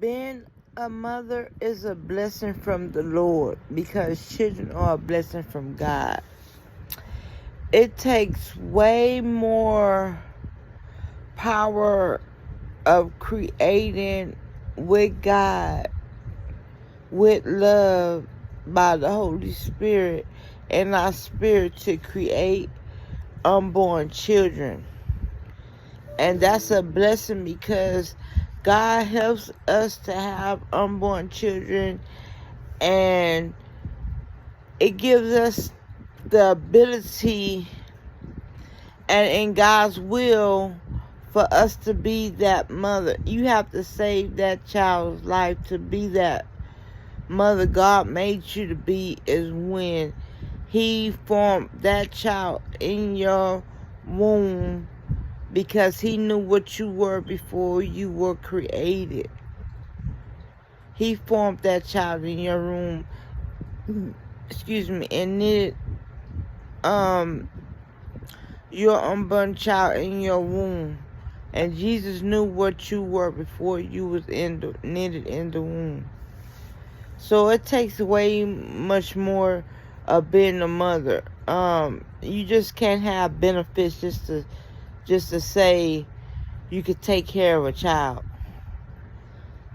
Being a mother is a blessing from the Lord because children are a blessing from God. It takes way more power of creating with God, with love by the Holy Spirit and our spirit to create unborn children. And that's a blessing because God helps us to have unborn children, and it gives us the ability and in God's will for us to be that mother. You have to save that child's life to be that mother God made you to be, is when He formed that child in your womb, because He knew what you were before you were created. He formed that child in your womb, and knitted your unborn child in your womb. And Jesus knew what you were before you was knitted in the womb. So it takes way much more of being a mother. You just can't have benefits just to say you could take care of a child.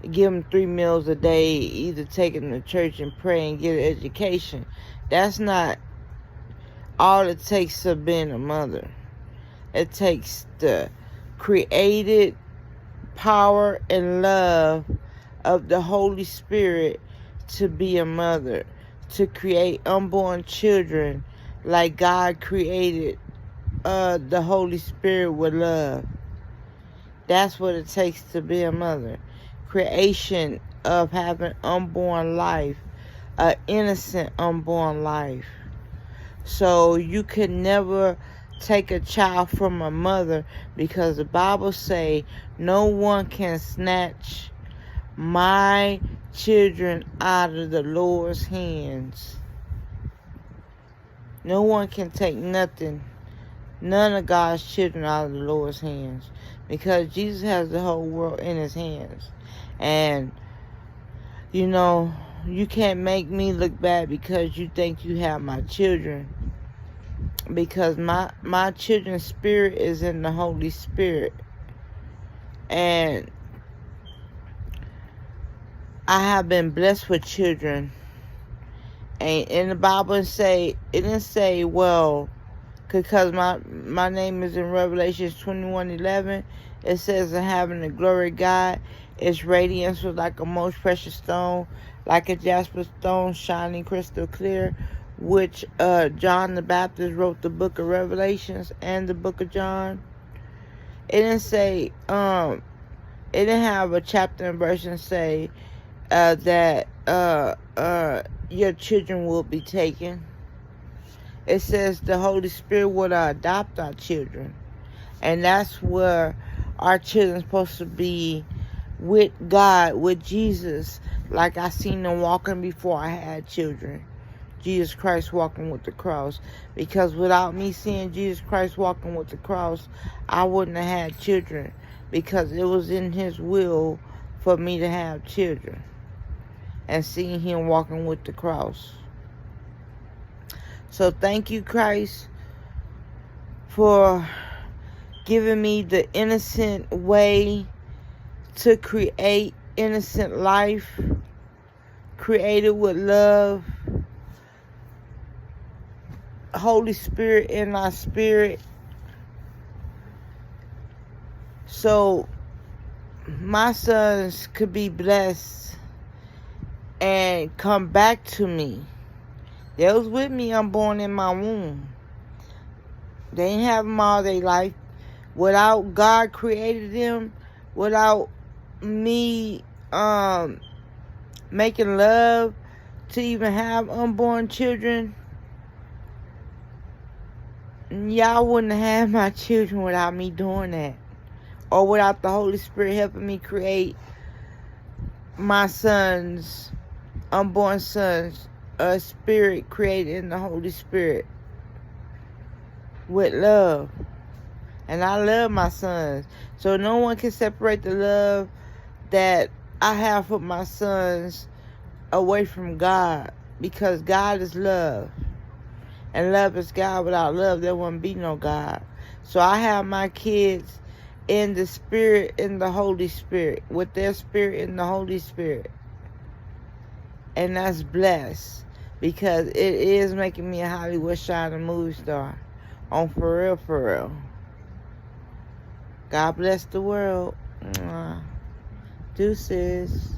Give them 3 meals a day, either take them to church and pray and get an education. That's not all it takes of being a mother. It takes the created power and love of the Holy Spirit to be a mother, to create unborn children like God created the Holy Spirit with love. That's what it takes to be a mother. Creation of having unborn life, an innocent unborn life. So you can never take a child from a mother, because the Bible say no one can snatch my children out of the Lord's hands. No one can take nothing, none of God's children out of the Lord's hands, because Jesus has the whole world in His hands. And you can't make me look bad because you think you have my children, because my children's spirit is in the Holy Spirit. And I have been blessed with children. And in the Bible it didn't say, well, because my name is in Revelation 21:11. It says, in having the glory of God, its radiance was like a most precious stone, like a jasper stone, shining crystal clear, which John the Baptist wrote the book of Revelations and the book of John. It didn't say, it didn't have a chapter and verse and say that your children will be taken. It says the Holy Spirit will adopt our children. And that's where our children supposed to be, with God, with Jesus, like I seen them walking before I had children. Jesus Christ walking with the cross. Because without me seeing Jesus Christ walking with the cross, I wouldn't have had children, because it was in His will for me to have children, and seeing Him walking with the cross. So thank you, Christ, for giving me the innocent way to create innocent life, created with love, Holy Spirit in our spirit. So my sons could be blessed and come back to me. They was with me unborn in my womb. They didn't have them all their life. Without God created them, without me making love to even have unborn children, y'all wouldn't have had my children without me doing that. Or without the Holy Spirit helping me create my sons, unborn sons, a spirit created in the Holy Spirit with love. And I love my sons. So no one can separate the love that I have put my sons away from God, because God is love. And love is God. Without love, there wouldn't be no God. So I have my kids in the Spirit, in the Holy Spirit, with their spirit in the Holy Spirit. And that's blessed, because it is making me a Hollywood shining movie star. On for real, for real. God bless the world. Mwah. Deuces.